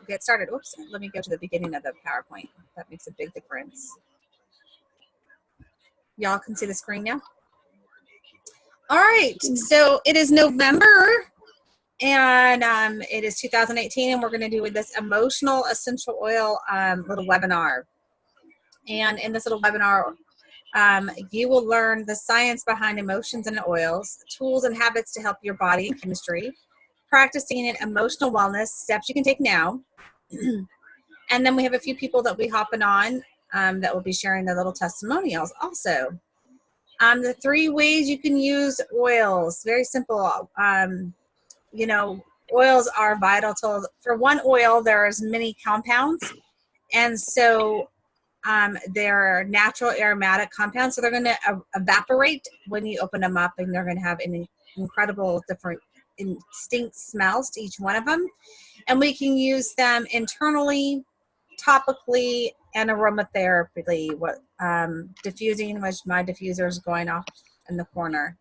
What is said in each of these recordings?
get started. Oops, let me go to the beginning of the PowerPoint. That makes a big difference. Y'all can see the screen now? All right, so it is November, and it is 2018, and we're going to do this emotional essential oil little webinar. And in this little webinar, you will learn the science behind emotions and oils, tools and habits to help your body and chemistry, practicing an emotional wellness, steps you can take now. And then we have a few people that we hopping on that will be sharing their little testimonials also. The 3 ways you can use oils, very simple. You know, oils are vital to, for one oil, there's many compounds. And so they're natural aromatic compounds. So they're going to evaporate when you open them up, and they're going to have an incredible different distinct smells to each one of them. And we can use them internally, topically, and aromatherapy. Diffusing, which my diffuser is going off in the corner.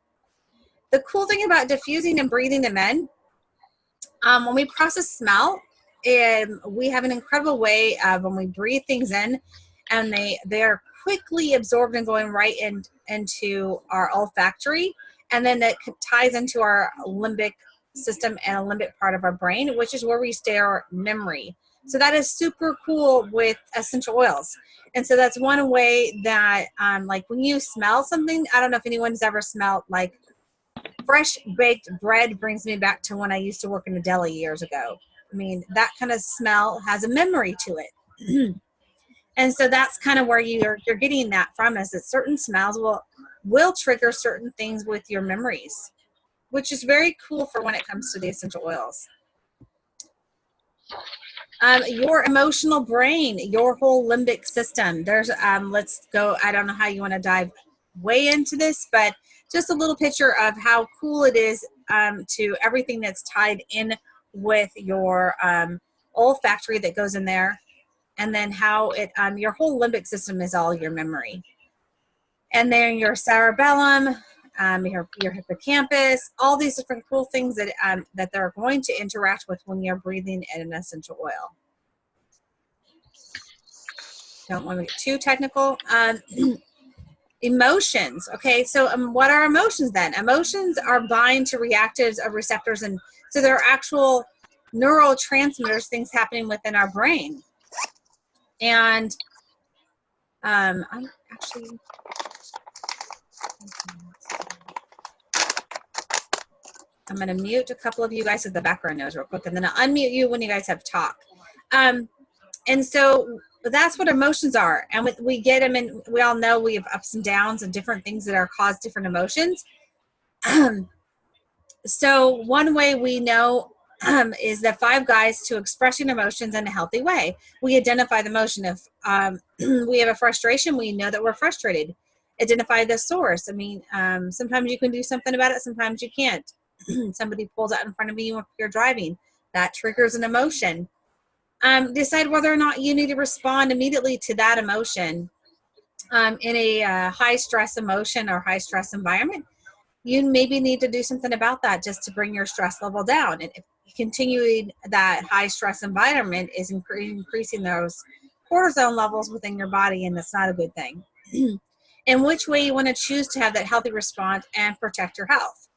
The cool thing about diffusing and breathing them in, when we process smell, we have an incredible way of when we breathe things in, and they are quickly absorbed and going right into our olfactory, and then that ties into our limbic system and a limbic part of our brain, which is where we store memory. So that is super cool with essential oils. And so that's one way that, like when you smell something, I don't know if anyone's ever smelled like fresh baked bread. Brings me back to when I used to work in a deli years ago. I mean, that kind of smell has a memory to it. And so that's kind of where you're getting that from, is that certain smells will trigger certain things with your memories, which is very cool for when it comes to the essential oils. Your emotional brain, your whole limbic system. There's, let's go, I don't know how you want to dive way into this, but just a little picture of how cool it is to everything that's tied in with your olfactory that goes in there, and then how it, your whole limbic system is all your memory. And then your cerebellum, your hippocampus, all these different cool things that that they're going to interact with when you're breathing in an essential oil. Don't want to get too technical. Emotions. Okay, so what are emotions then? Emotions are bind to reactives of receptors, and so they're actual neurotransmitters, things happening within our brain. And I'm actually... I'm going to mute a couple of you guys as the background noise real quick, and then I'll unmute you when you guys have talk. And so that's what emotions are. And we get them, and we all know we have ups and downs and different things that are cause different emotions. So one way we know is the 5 guides to expressing emotions in a healthy way. We identify the emotion. If we have a frustration, we know that we're frustrated. Identify the source. I mean, sometimes you can do something about it, sometimes you can't. Somebody pulls out in front of you if you're driving. That triggers an emotion. Decide whether or not you need to respond immediately to that emotion. In a high stress emotion or high stress environment, you maybe need to do something about that just to bring your stress level down. And if continuing that high stress environment is increasing those cortisol levels within your body, and that's not a good thing. In which way you want to choose to have that healthy response and protect your health.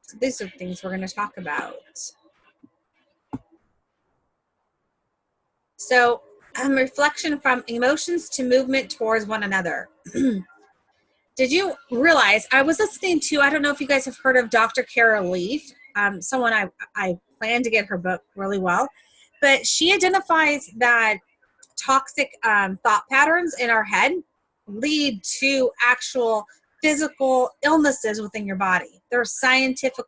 So these are things we're going to talk about. So reflection from emotions to movement towards one another. Did you realize, I was listening to, I don't know if you guys have heard of Dr. Carol Leaf, someone I plan to get her book really well, but she identifies that toxic thought patterns in our head lead to actual physical illnesses within your body. There's scientific,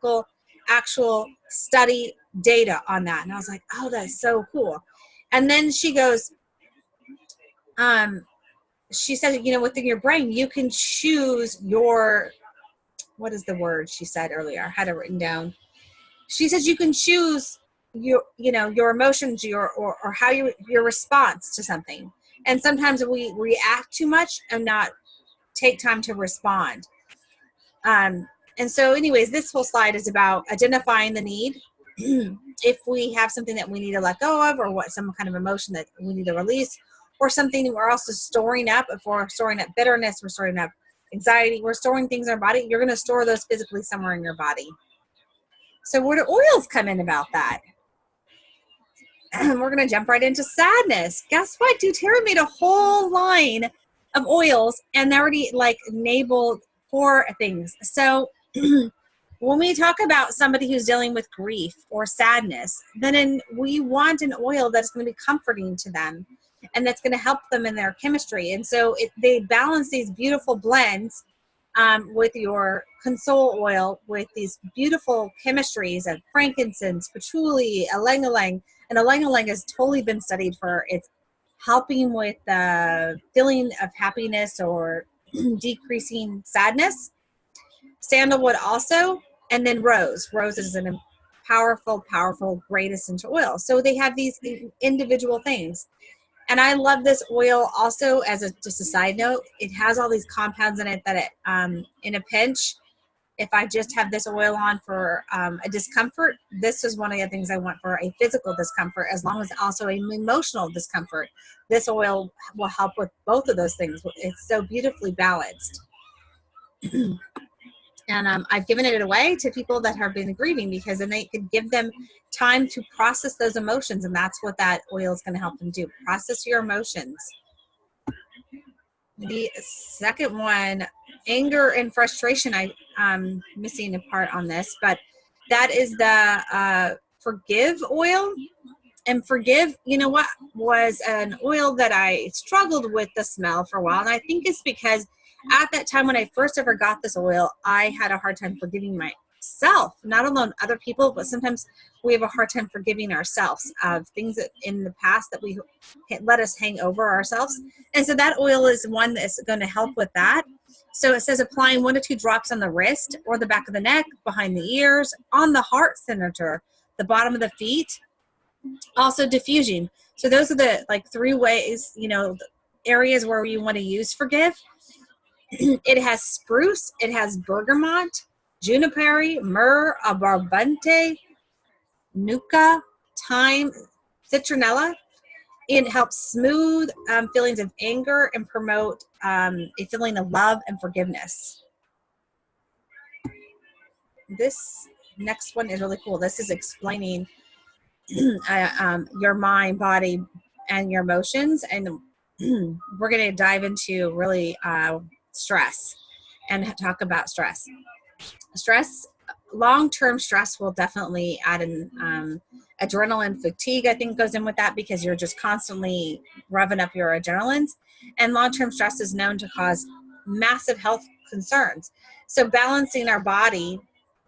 actual study data on that. And I was like, oh, that's so cool. And then she goes, she said, you know, within your brain, you can choose your, what is the word she said earlier? I had it written down. She says you can choose your, you know, your emotions, or how your response to something. And sometimes we react too much and not take time to respond. And so anyways, this whole slide is about identifying the need if we have something that we need to let go of, or what some kind of emotion that we need to release, or something we're also storing up. If we're storing up bitterness, we're storing up anxiety, we're storing things in our body, you're going to store those physically somewhere in your body. So where do oils come in about that? We're going to jump right into sadness. Guess what? doTERRA made a whole line of oils and they're already like enabled for things. So when we talk about somebody who's dealing with grief or sadness, then we want an oil that's going to be comforting to them and that's going to help them in their chemistry. And so they balance these beautiful blends with your console oil with these beautiful chemistries of frankincense, patchouli, ylang-ylang. And ylang-ylang has totally been studied for its helping with the feeling of happiness or decreasing sadness. Sandalwood also, and then rose. Rose is a powerful, powerful, great essential oil. So they have these individual things. And I love this oil also as just a side note. It has all these compounds in it that in a pinch, if I just have this oil on for a discomfort, this is one of the things I want for a physical discomfort, as long as also an emotional discomfort. This oil will help with both of those things. It's so beautifully balanced. And I've given it away to people that have been grieving, because then they could give them time to process those emotions. And that's what that oil is going to help them do. Process your emotions. The second one, anger and frustration. I'm missing a part on this, but that is the forgive oil. And forgive, you know what, was an oil that I struggled with the smell for a while. And I think it's because at that time when I first ever got this oil, I had a hard time forgiving myself, not alone other people, but sometimes we have a hard time forgiving ourselves of things that in the past that we let us hang over ourselves. And so that oil is one that's going to help with that. So it says applying 1 to 2 drops on the wrist or the back of the neck, behind the ears, on the heart center, the bottom of the feet. Also diffusing. So those are the 3 ways, areas where you want to use forgive. It has spruce, it has bergamot, juniper, myrrh, abarbante, nuka, thyme, citronella. It helps smooth feelings of anger and promote a feeling of love and forgiveness. This next one is really cool. This is explaining your mind, body, and your emotions. And we're going to dive into really stress and talk about stress. Stress, long-term stress will definitely add in adrenaline fatigue, I think goes in with that, because you're just constantly revving up your adrenalines. And long-term stress is known to cause massive health concerns. So balancing our body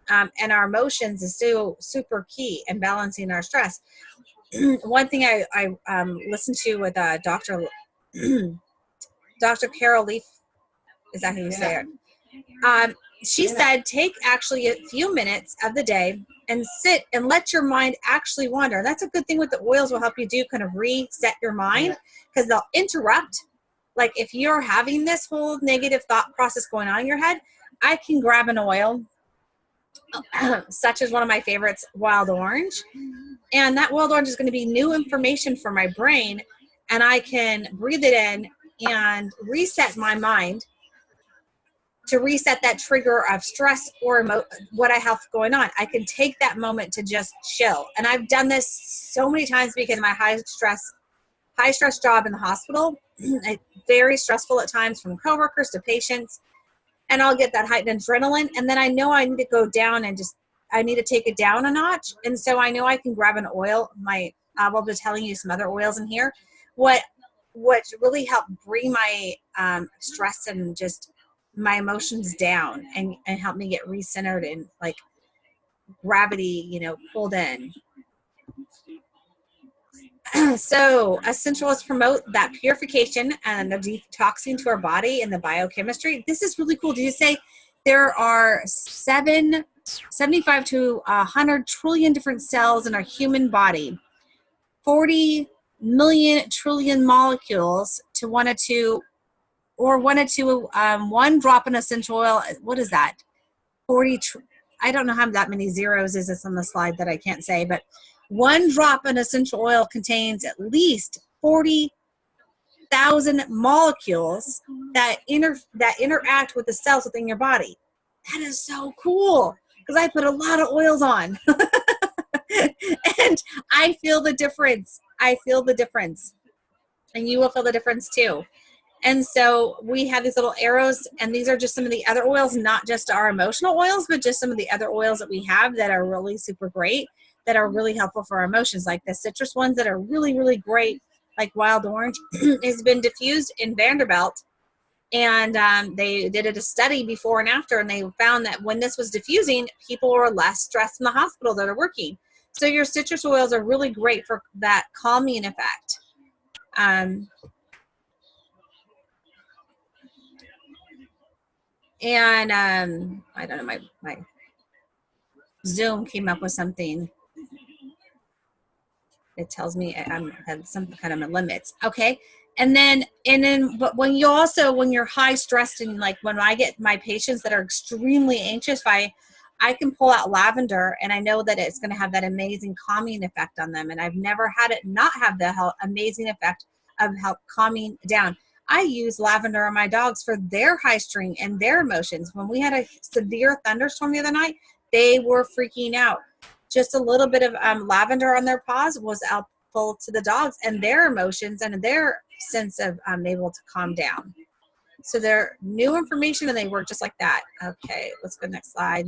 and our emotions is so super key in balancing our stress. One thing I listened to with Dr. Carol Leaf, is that how you say it? She said, take actually a few minutes of the day and sit and let your mind actually wander. And that's a good thing with the oils will help you do, kind of reset your mind, because they'll interrupt. Like if you're having this whole negative thought process going on in your head, I can grab an oil, such as one of my favorites, wild orange. And that wild orange is going to be new information for my brain. And I can breathe it in and reset my mind to reset that trigger of stress or what I have going on. I can take that moment to just chill. And I've done this so many times because of my high stress job in the hospital. Very stressful at times, from coworkers to patients. And I'll get that heightened adrenaline. And then I know I need to go down and I need to take it down a notch. And so I know I can grab an oil. I will be telling you some other oils in here. What really helped bring my stress and just my emotions down and help me get recentered and like gravity, pulled in. So essentials promote that purification and the detoxing to our body and the biochemistry. This is really cool. Did you say there are 75 to 100 trillion different cells in our human body, 40 million trillion molecules to 1 or 2, or 1 or 2, 1 drop in essential oil. What is that? I don't know how that many zeros is this on the slide that I can't say, but one drop in essential oil contains at least 40,000 molecules that interact with the cells within your body. That is so cool because I put a lot of oils on. And I feel the difference. I feel the difference. And you will feel the difference too. And so we have these little arrows, and these are just some of the other oils, not just our emotional oils, but just some of the other oils that we have that are really super great, that are really helpful for our emotions, like the citrus ones that are really, really great, like wild orange, has been diffused in Vanderbilt. And they did a study before and after, and they found that when this was diffusing, people were less stressed in the hospital that are working. So your citrus oils are really great for that calming effect. I don't know, my Zoom came up with something. It tells me I'm have some kind of limits. Okay. And then, but when you're high stressed, and like when I get my patients that are extremely anxious, I can pull out lavender, and I know that it's going to have that amazing calming effect on them. And I've never had it not have the amazing effect of help calming down. I use lavender on my dogs for their high string and their emotions. When we had a severe thunderstorm the other night, they were freaking out. Just a little bit of lavender on their paws was helpful to the dogs and their emotions and their sense of able to calm down. So they're new information, and they work just like that. Okay, let's go next slide.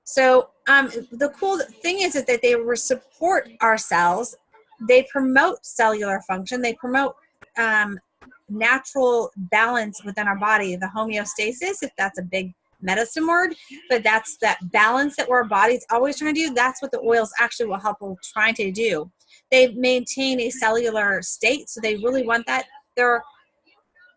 So the cool thing is that they support our cells. They promote cellular function. They promote natural balance within our body, the homeostasis, if that's a big medicine word, but that's that balance that our body's always trying to do. That's what the oils actually will help with trying to do. They maintain a cellular state, so they really want that.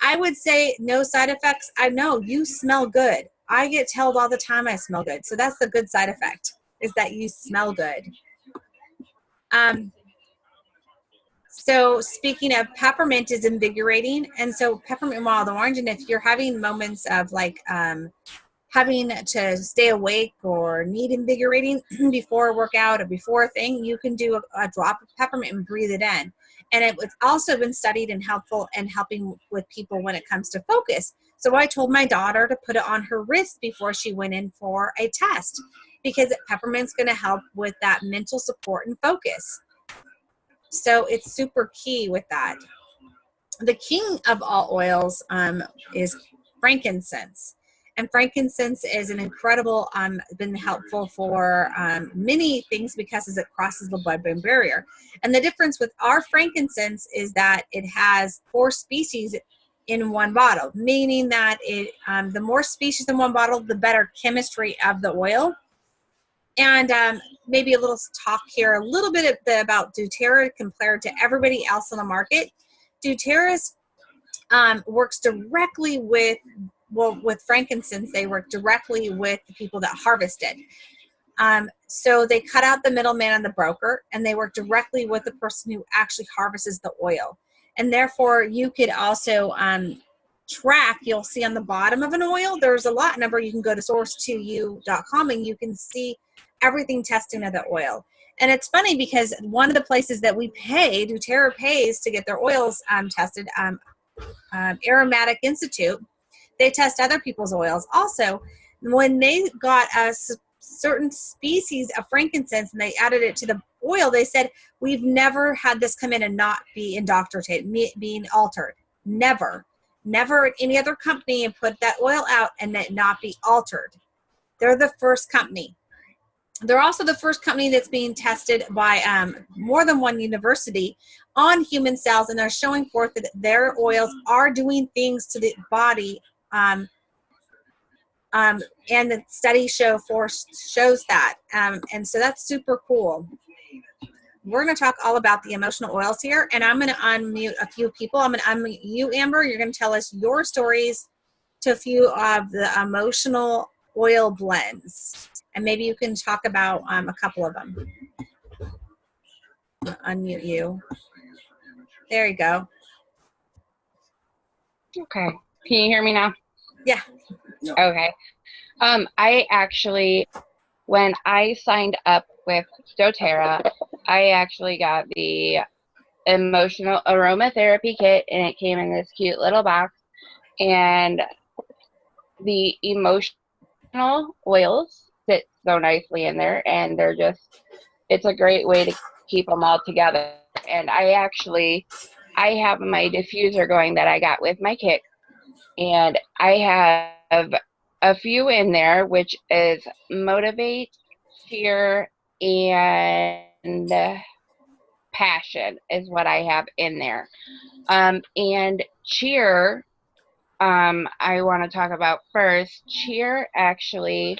I would say no side effects. I know you smell good. I get told all the time I smell good. So that's the good side effect, is that you smell good. So speaking of, peppermint is invigorating. And so peppermint wild orange, and if you're having moments of like having to stay awake or need invigorating before a workout or before a thing, you can do a drop of peppermint and breathe it in. And it's also been studied and helpful in helping with people when it comes to focus. So I told my daughter to put it on her wrist before she went in for a test, because peppermint's going to help with that mental support and focus. So it's super key with that. The king of all oils is frankincense. And frankincense is an incredible, been helpful for many things because it crosses the blood-brain barrier. And the difference with our frankincense is that it has 4 species in one bottle, meaning that the more species in one bottle, the better chemistry of the oil. And maybe a little talk here, a little bit about doTERRA compared to everybody else on the market. doTERRA works directly with frankincense, they work directly with the people that harvest it. So they cut out the middleman and the broker, and they work directly with the person who actually harvests the oil. And therefore, you could also track, you'll see on the bottom of an oil, there's a lot number. You can go to source2u.com and you can see everything testing of the oil. And it's funny because one of the places that we pay, doTERRA pays to get their oils tested, Aromatic Institute, they test other people's oils. Also, when they got a certain species of frankincense and they added it to the oil, they said, we've never had this come in and not be indoctrinated, being altered. Never at any other company and put that oil out and it not be altered. They're the first company. They're also the first company that's being tested by more than one university on human cells, and they're showing forth that their oils are doing things to the body, and the study shows that, and so that's super cool. We're going to talk all about the emotional oils here, and I'm going to unmute a few people. I'm going to unmute you, Amber. You're going to tell us your stories to a few of the emotional oil blends, and maybe you can talk about a couple of them. Unmute you. There you go. Okay. Can you hear me now? Yeah. Okay. I actually, when I signed up with doTERRA, I actually got the emotional aromatherapy kit, and it came in this cute little box. And the emotional oils sit so nicely in there, and they're just, it's a great way to keep them all together. And I have my diffuser going that I got with my kit, and I have a few in there, which is motivate, cheer, and passion is what I have in there. And cheer, I want to talk about first. Cheer actually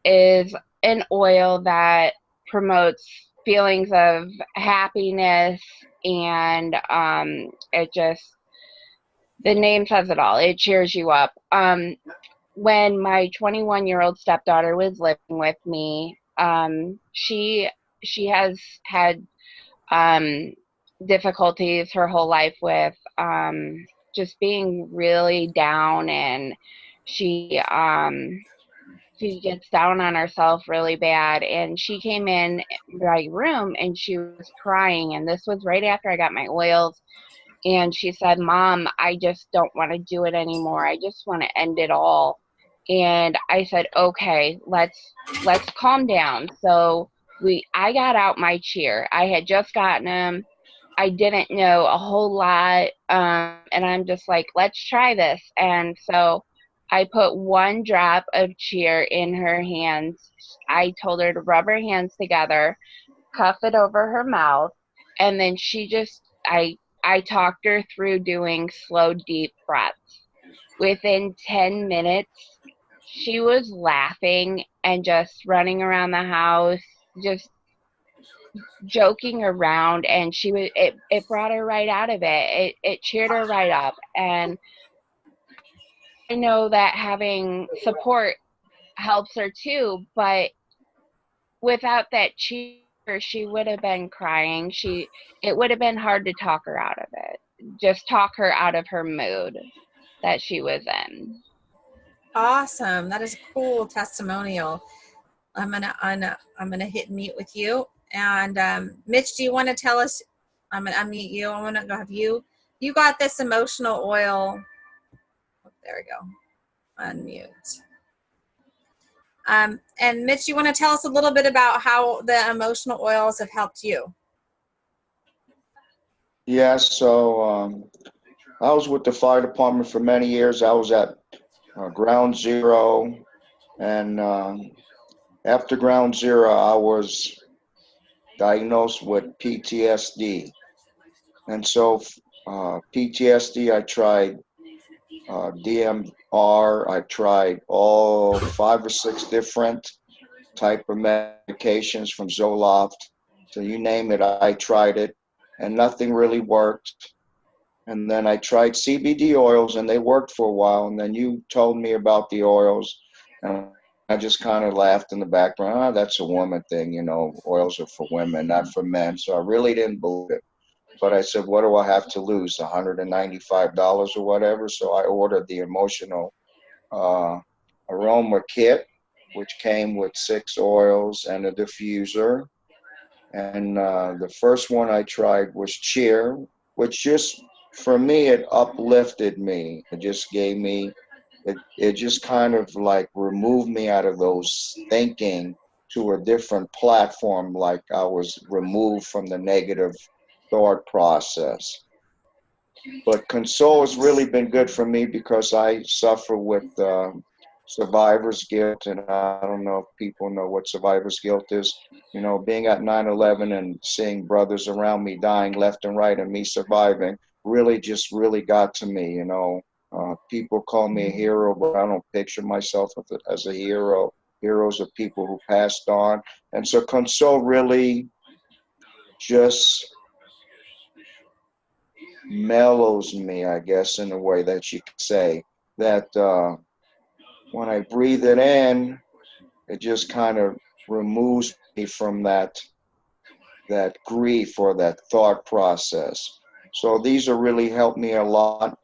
is an oil that promotes feelings of happiness, and it just, the name says it all. It cheers you up. When my 21-year-old stepdaughter was living with me, she has had difficulties her whole life with just being really down, and she um, she gets down on herself really bad. And she came in my room and she was crying, and this was right after I got my oils. And she said, "Mom, I just don't want to do it anymore. I just want to end it all." And I said, "Okay, let's calm down." So I got out my cheer. I had just gotten them. I didn't know a whole lot, and I'm just like, "Let's try this." And so I put one drop of cheer in her hands. I told her to rub her hands together, cuff it over her mouth, and then she just, I talked her through doing slow, deep breaths. Within 10 minutes, she was laughing and just running around the house, just joking around, and it brought her right out of it cheered her right up. And I know that having support helps her too, but without that cheer, she would have been crying. It would have been hard to talk her out of it, just talk her out of her mood that she was in. Awesome. That is a cool testimonial. I'm gonna hit mute with you. And Mitch, do you want to tell us? I'm gonna unmute you. I want to have you. You got this emotional oil. Oh, there we go. Unmute. And Mitch, you want to tell us a little bit about how the emotional oils have helped you? Yeah, so I was with the fire department for many years. I was at ground zero, and after ground zero, I was diagnosed with PTSD. And so, PTSD, I tried DMR, I tried all 5 or 6 different type of medications from Zoloft. So you name it, I tried it, and nothing really worked. And then I tried CBD oils, and they worked for a while. And then you told me about the oils, and I just kind of laughed in the background. Oh, that's a woman thing, oils are for women, not for men. So I really didn't believe it. But I said, what do I have to lose? $195 or whatever. So I ordered the emotional uh, aroma kit, which came with 6 oils and a diffuser. And the first one I tried was cheer, which just, for me, it uplifted me. It just gave me, it just kind of like removed me out of those thinking to a different platform, like I was removed from the negative thought process. But console has really been good for me because I suffer with survivor's guilt, and I don't know if people know what survivor's guilt is. Being at 9/11 and seeing brothers around me dying left and right, and me surviving, really got to me. People call me a hero, but I don't picture myself as a hero. Heroes are people who passed on, and so console really just mellows me, I guess, in a way that you could say. That when I breathe it in, it just kind of removes me from that grief or that thought process. So these are really helped me a lot.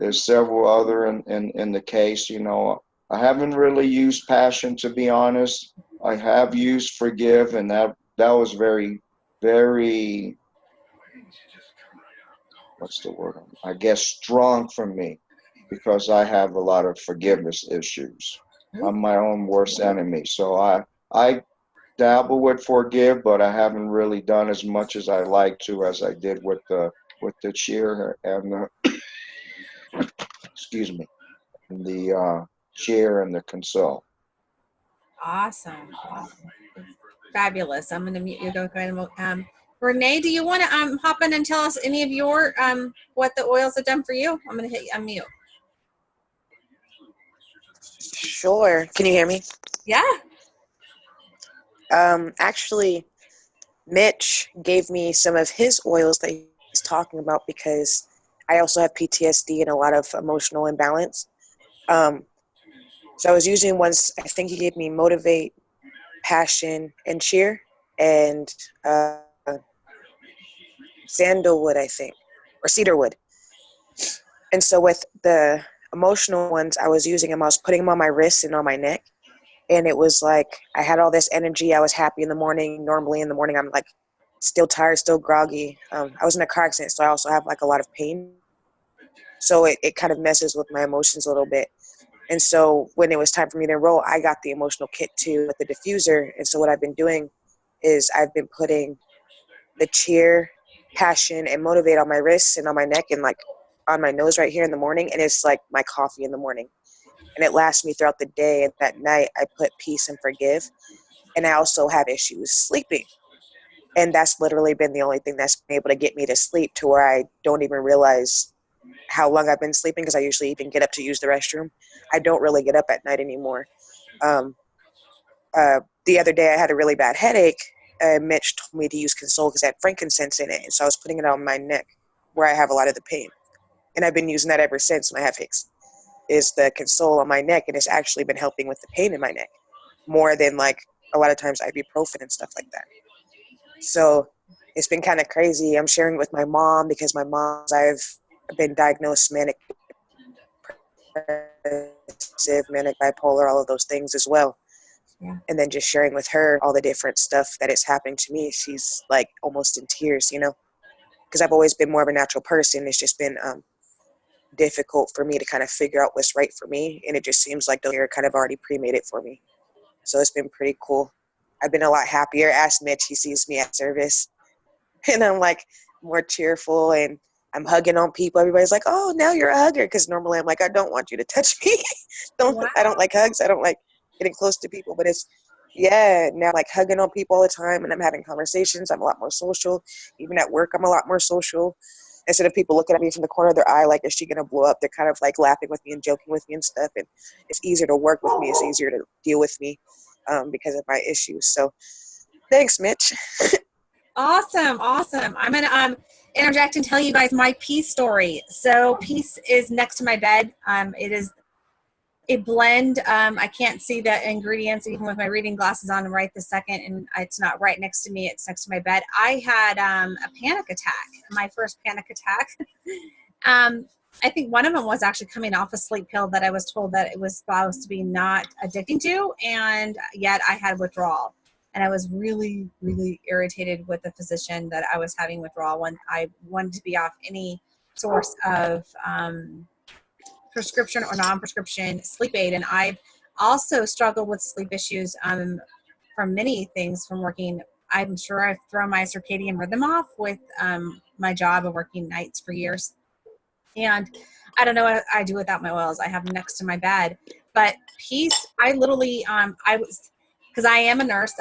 there's several other in the case. You know, I haven't really used passion, to be honest. I have used forgive, and that was very, very, what's the word? I guess strong for me, because I have a lot of forgiveness issues. I'm my own worst enemy. So I dabble with forgive, but I haven't really done as much as I like to, as I did with the cheer and the, excuse me, the cheer and the console. Awesome. Fabulous. I'm going to mute you. Go ahead. Renee, do you want to hop in and tell us any of your what the oils have done for you? I'm going to hit you unmute. Sure. Can you hear me? Yeah. Actually, Mitch gave me some of his oils that he's talking about, because I also have PTSD and a lot of emotional imbalance. So I was using ones, I think he gave me Motivate, Passion, and Cheer, and sandalwood, I think, or cedarwood. And so with the emotional ones, I was using them, I was putting them on my wrists and on my neck. And it was like I had all this energy. I was happy in the morning. Normally in the morning, I'm like still tired, still groggy. I was in a car accident, so I also have like a lot of pain. So it kind of messes with my emotions a little bit. And so when it was time for me to enroll, I got the emotional kit too with the diffuser. And so what I've been doing is I've been putting the Cheer, Passion, and Motivate on my wrists and on my neck and like on my nose right here in the morning. And it's like my coffee in the morning. And it lasts me throughout the day. And that night I put Peace and Forgive. And I also have issues sleeping. And that's literally been the only thing that's been able to get me to sleep, to where I don't even realize how long I've been sleeping, because I usually even get up to use the restroom. I don't really get up at night anymore. The other day I had a really bad headache. Mitch told me to use Console because it had frankincense in it. And so I was putting it on my neck where I have a lot of the pain. And I've been using that ever since when I have headaches, is the Console on my neck. And it's actually been helping with the pain in my neck more than like a lot of times ibuprofen and stuff like that. So it's been kind of crazy. I'm sharing with my mom, because my mom's, I've been diagnosed manic depressive, manic bipolar, all of those things as well. Yeah. And then just sharing with her all the different stuff that is happening to me. She's like almost in tears, you know, because I've always been more of a natural person. It's just been difficult for me to kind of figure out what's right for me. And it just seems like they're kind of already pre-made it for me. So it's been pretty cool. I've been a lot happier. Ask Mitch, he sees me at service. And I'm like more cheerful, and I'm hugging on people. Everybody's like, oh, now you're a hugger. Because normally I'm like, I don't want you to touch me. I don't like hugs. I don't like getting close to people. But it's, yeah, now I'm like hugging on people all the time, and I'm having conversations. I'm a lot more social. Even at work, I'm a lot more social. Instead of people looking at me from the corner of their eye like, is she going to blow up? They're kind of like laughing with me and joking with me and stuff. And it's easier to work with me. It's easier to deal with me because of my issues. So thanks, Mitch. Awesome. I'm going to interject and tell you guys my Peace story. So Peace is next to my bed. It is a blend. I can't see the ingredients even with my reading glasses on right this second, and it's not right next to me. It's next to my bed. I had a panic attack, my first panic attack. I think one of them was actually coming off a sleep pill that I was told that it was supposed to be not addicting to, and yet I had withdrawal. And I was really, really irritated with the physician that I was having withdrawal when I wanted to be off any source of prescription or non-prescription sleep aid. And I've also struggled with sleep issues from many things from working. I'm sure I've thrown my circadian rhythm off with my job of working nights for years. And I don't know what I do without my oils. I have them next to my bed. But Peace, I literally, because I am a nurse,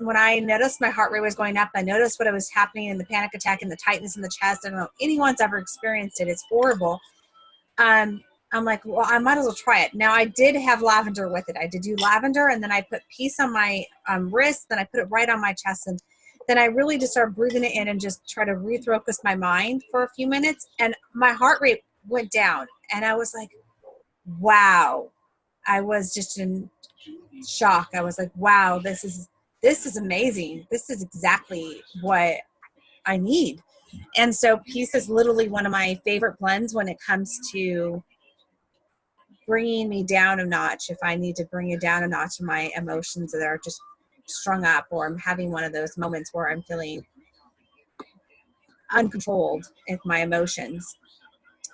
when I noticed my heart rate was going up, I noticed what was happening in the panic attack and the tightness in the chest. I don't know if anyone's ever experienced it. It's horrible. I'm like, well, I might as well try it. Now, I did have lavender with it. I did do lavender, and then I put Peace on my wrist, then I put it right on my chest, and then I really just started breathing it in and just try to refocus my mind for a few minutes, and my heart rate went down, and I was like, wow. I was just in shock. I was like, wow, this is amazing. This is exactly what I need. And so peace is literally one of my favorite blends when it comes to bringing me down a notch. If I need to bring it down a notch in my emotions that are just strung up, or I'm having one of those moments where I'm feeling uncontrolled in my emotions.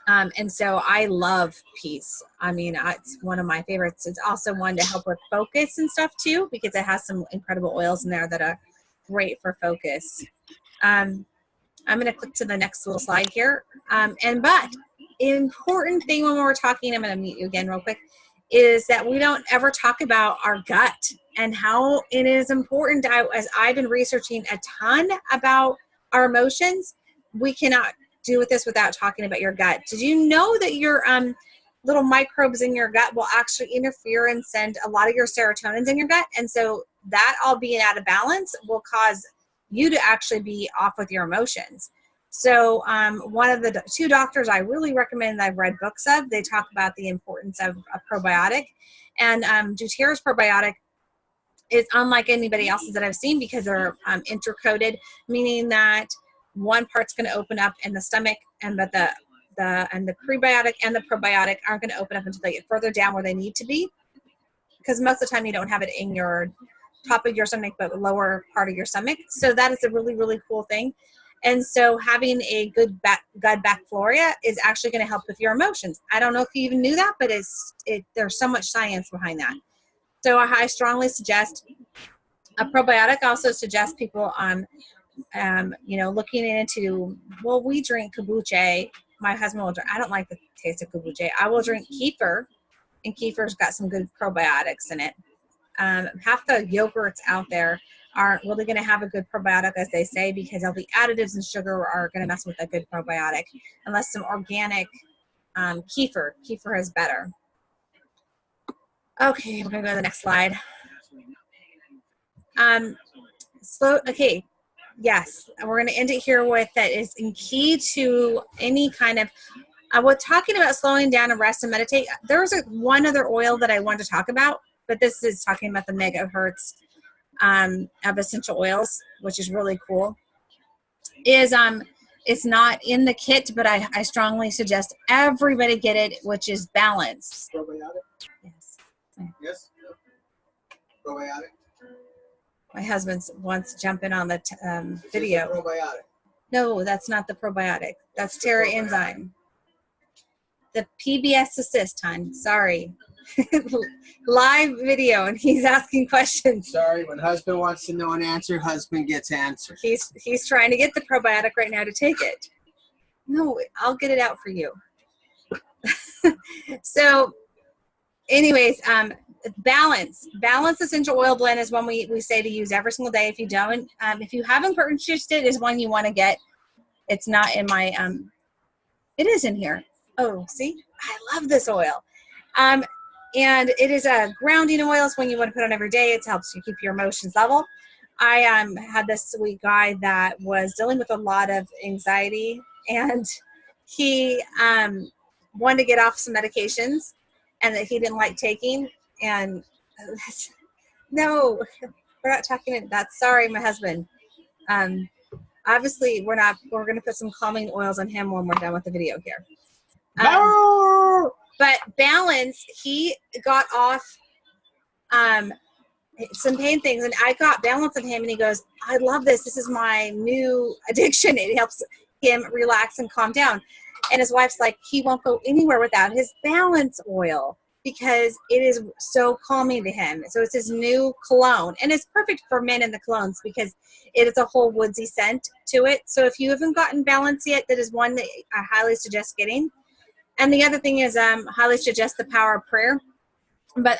And so I love peace. I mean, it's one of my favorites. It's also one to help with focus and stuff too, because it has some incredible oils in there that are great for focus. I'm going to click to the next little slide here. But important thing when we're talking, I'm going to mute you again real quick, is that we don't ever talk about our gut and how it is important. As I've been researching a ton about our emotions, we cannot do with this without talking about your gut. Did you know that your little microbes in your gut will actually interfere and send a lot of your serotonins in your gut? And so that all being out of balance will cause you to actually be off with your emotions. So one of the two doctors I really recommend, I've read books of, they talk about the importance of a probiotic. And doTERRA's probiotic is unlike anybody else's that I've seen because they're intercoded, meaning that one part's going to open up in the stomach, but the prebiotic and the probiotic aren't going to open up until they get further down where they need to be, because most of the time you don't have it in your top of your stomach but lower part of your stomach. So that is a really, really cool thing. And so having a good gut bacteria is actually going to help with your emotions. I don't know if you even knew that, but there's so much science behind that. So I strongly suggest a probiotic. Also suggest people looking into, well, we drink kombucha. My husband will drink. I don't like the taste of kombucha. I will drink kefir, and kefir's got some good probiotics in it. Half the yogurts out there aren't really going to have a good probiotic, as they say, because all the additives and sugar are going to mess with a good probiotic, unless some organic kefir. Kefir is better. Okay, we're going to go to the next slide. Okay. Yes, we're going to end it here with that is key to any kind of, we're talking about slowing down and rest and meditate. There's one other oil that I want to talk about, but this is talking about the megahertz of essential oils, which is really cool. It's not in the kit, but I strongly suggest everybody get it, which is Balance. Probiotic? Yes. Yes. Probiotic? My husband wants to jump in on the video. Probiotic. No, that's not the probiotic. That's Terra Enzyme. The PBS Assist, hon. Sorry. Live video, and he's asking questions. Sorry, when husband wants to know an answer, husband gets answer. He's trying to get the probiotic right now to take it. No, I'll get it out for you. So, anyways, Balance essential oil blend is one we say to use every single day. If you don't, if you haven't purchased it, is one you want to get. It's not in my it is in here. Oh, see, I love this oil. And it is a grounding oil. It's one you want to put on every day. It helps you keep your emotions level. I had this sweet guy that was dealing with a lot of anxiety, and he wanted to get off some medications and that he didn't like taking. And no, we're not talking that. Sorry, my husband. Obviously we're going to put some calming oils on him when we're done with the video here. But Balance, he got off some pain things, and I got Balance on him, and he goes, I love this. This is my new addiction. It helps him relax and calm down. And his wife's like, he won't go anywhere without his Balance oil, because it is so calming to him. So it's his new cologne, and it's perfect for men in the colognes because it is a whole woodsy scent to it. So if you haven't gotten Balance yet, that is one that I highly suggest getting. And the other thing is highly suggest the Power of Prayer. But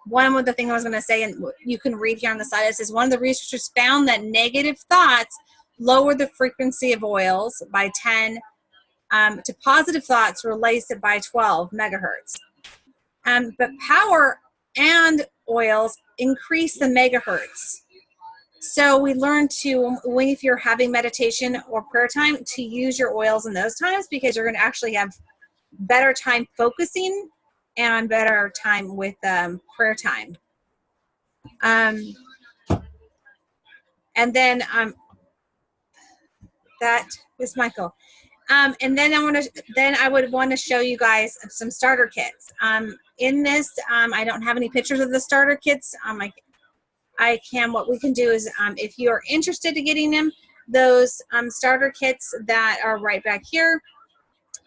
one of the things I was going to say, and you can read here on the side, it says one of the researchers found that negative thoughts lower the frequency of oils by 10 to positive thoughts release it by 12 megahertz. But power and oils increase the megahertz. So we learn to, if you're having meditation or prayer time, to use your oils in those times, because you're going to actually have better time focusing and better time with prayer time. And then that is Michael. And then I would want to show you guys some starter kits. In this, I don't have any pictures of the starter kits. What we can do is, if you are interested in getting them, those starter kits that are right back here,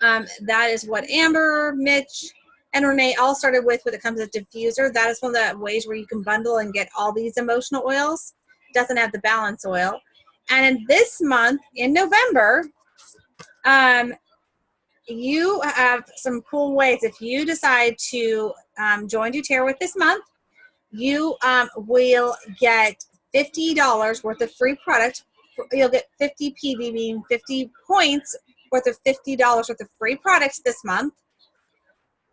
that is what Amber, Mitch, and Renee all started with when it comes to diffuser. That is one of the ways where you can bundle and get all these emotional oils. Doesn't have the balance oil. And in this month, in November, you have some cool ways. If you decide to join doTERRA with this month, you will get $50 worth of free product. You'll get 50 PV, meaning 50 points worth of $50 worth of free products this month.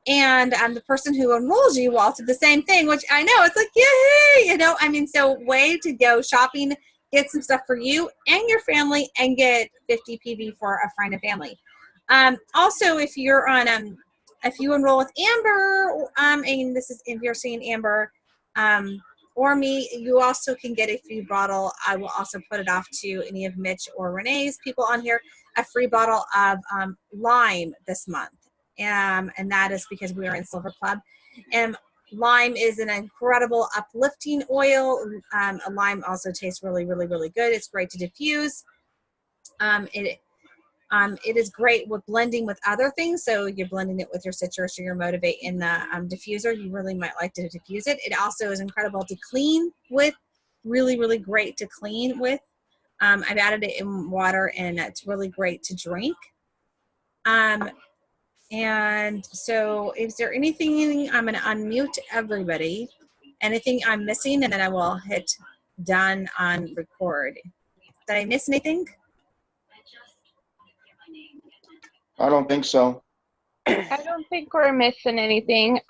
And the person who enrolls you will also do the same thing, which I know, it's like, yay! You know, I mean, so way to go shopping, get some stuff for you and your family, and get 50 PV for a friend and family. Also, if you're on, if you enroll with Amber, and this is if you're seeing Amber, or me, you also can get a free bottle. I will also put it off to any of Mitch or Renee's people on here, a free bottle of lime this month. And that is because we are in Silver Club. And lime is an incredible uplifting oil. Lime also tastes really, really, really good. It's great to diffuse. It is great with blending with other things. So you're blending it with your citrus or your Motivate in the diffuser. You really might like to diffuse it. It also is incredible to clean with. Really, really great to clean with. I've added it in water, and it's really great to drink. And so is there anything, I'm going to unmute everybody, anything I'm missing, and then I will hit done on record. Did I miss anything? I don't think so. I don't think we're missing anything.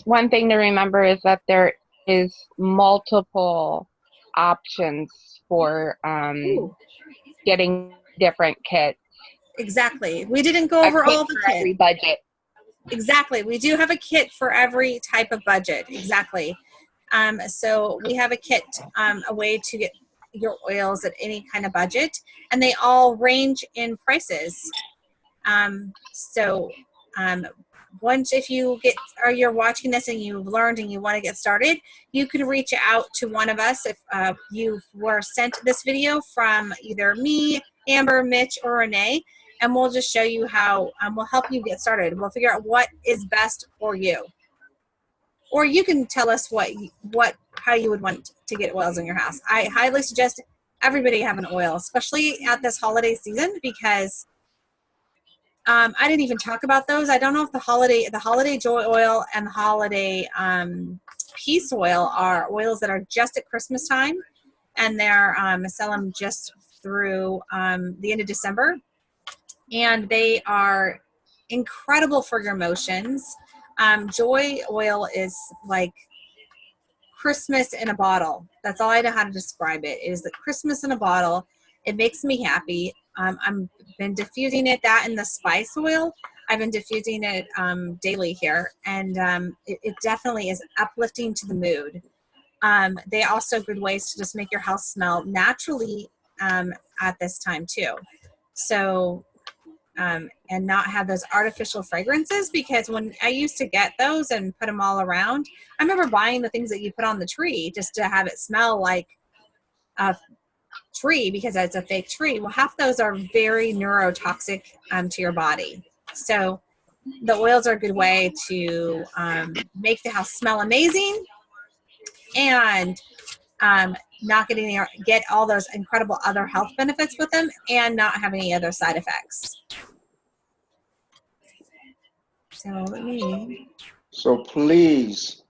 One thing to remember is that there is multiple options for getting different kits. Exactly. We didn't go over all the kits. Every budget. Exactly. We do have a kit for every type of budget. Exactly. So we have a kit, a way to get your oils at any kind of budget, and they all range in prices. Once if you get, or you're watching this and you've learned and you want to get started, you can reach out to one of us if you were sent this video from either me, Amber, Mitch, or Renee, and we'll just show you how, we'll help you get started. We'll figure out what is best for you. Or you can tell us how you would want to get oils in your house. I highly suggest everybody have an oil, especially at this holiday season, because I didn't even talk about those. I don't know if the holiday joy oil and the holiday peace oil are oils that are just at Christmas time, and they're sell them just through the end of December, and they are incredible for your emotions. Joy oil is like Christmas in a bottle. That's all I know how to describe it. It is the Christmas in a bottle. It makes me happy. I've been diffusing that in the spice oil. I've been diffusing it daily here, and it definitely is uplifting to the mood. They also good ways to just make your house smell naturally at this time too. So, and not have those artificial fragrances, because when I used to get those and put them all around, I remember buying the things that you put on the tree just to have it smell like a tree because it's a fake tree. Well, half those are very neurotoxic to your body. So the oils are a good way to make the house smell amazing and not get all those incredible other health benefits with them and not have any other side effects. So please,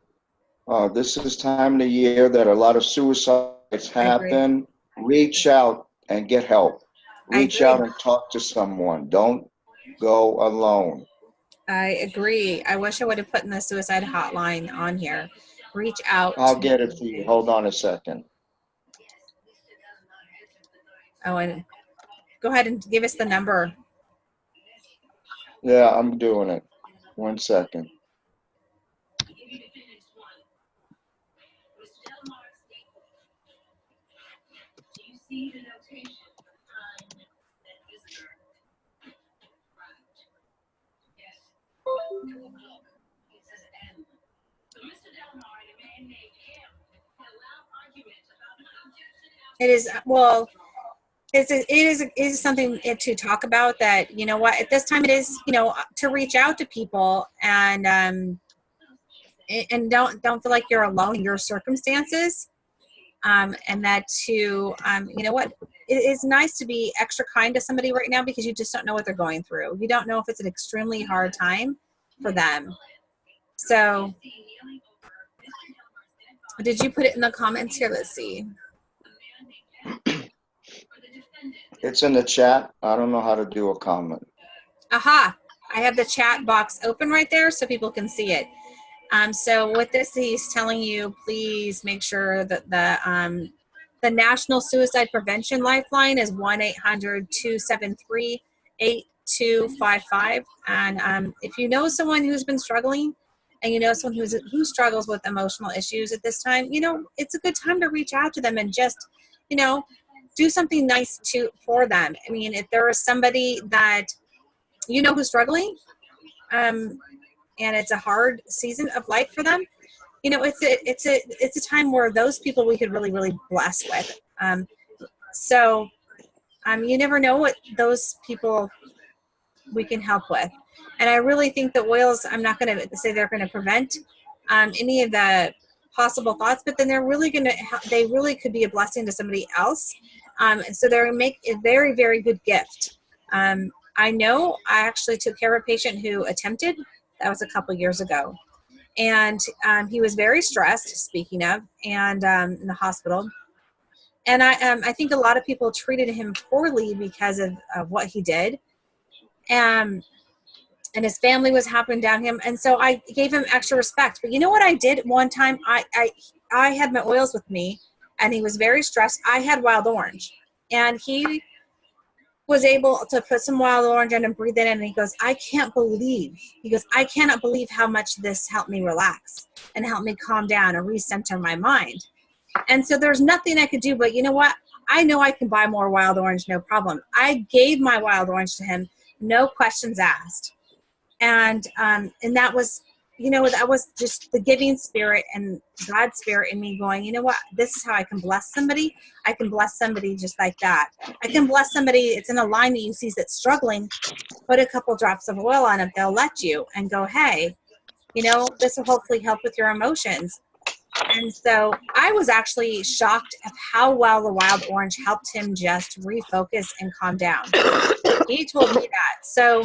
this is time of the year that a lot of suicides happen. Reach out and get help. Reach out and talk to someone. Don't go alone. I agree. I wish I would have put the suicide hotline on here. Reach out. I'll get it for you. Hold on a second. Oh, and go ahead and give us the number. Yeah, I'm doing it. 1 second. It is, well, it is something to talk about, that, you know what, at this time it is, you know, to reach out to people, and don't feel like you're alone in your circumstances. And that to, you know what, it is nice to be extra kind to somebody right now, because you just don't know what they're going through. You don't know if it's an extremely hard time for them. So, did you put it in the comments here? Let's see. It's in the chat. I don't know how to do a comment. Aha, I have the chat box open right there so people can see it. So with this, he's telling you, please make sure that the National Suicide Prevention Lifeline is 1-800-273-8255. And if you know someone who's been struggling, and you know someone who struggles with emotional issues at this time, you know, it's a good time to reach out to them and just, you know, do something nice for them. I mean, if there is somebody that you know who's struggling, and it's a hard season of life for them, you know, it's a time where those people we could really, really bless with. You never know what those people we can help with. And I really think the oils, I'm not going to say they're going to prevent any of the possible thoughts, but then they really could be a blessing to somebody else. So they're going to make a very, very good gift. I know I actually took care of a patient who attempted. That was a couple years ago. And he was very stressed, speaking of, and in the hospital. And I think a lot of people treated him poorly because of what he did. And his family was hopping down him. And so I gave him extra respect. But you know what I did one time? I had my oils with me, and he was very stressed. I had wild orange. And he was able to put some wild orange in and breathe it in, and he goes, I cannot believe how much this helped me relax and helped me calm down and recenter my mind. And so there's nothing I could do, but you know what? I know I can buy more wild orange, no problem. I gave my wild orange to him, no questions asked. And that was, you know, that was just the giving spirit and God's spirit in me going, you know what, this is how I can bless somebody. I can bless somebody just like that. I can bless somebody, it's in a line that you see that's struggling, put a couple drops of oil on it, they'll let you, and go, hey, you know, this will hopefully help with your emotions. And so I was actually shocked at how well the wild orange helped him just refocus and calm down. He told me that. So,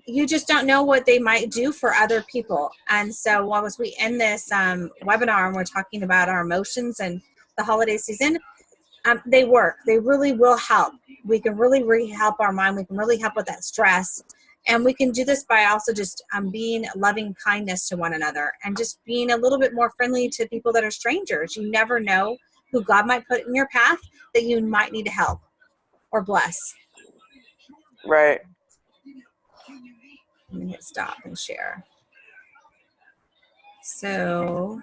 you just don't know what they might do for other people. And so as we end this webinar and we're talking about our emotions and the holiday season, they work. They really will help. We can really help our mind. We can really help with that stress. And we can do this by also just being loving kindness to one another and just being a little bit more friendly to people that are strangers. You never know who God might put in your path that you might need to help or bless. Right. Let me hit stop and share. So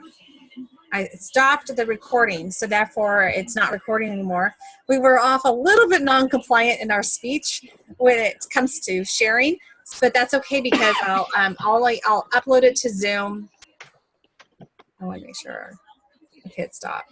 I stopped the recording, so therefore it's not recording anymore. We were off a little bit non-compliant in our speech when it comes to sharing, but that's okay because I'll upload it to Zoom. I want to make sure I hit stop.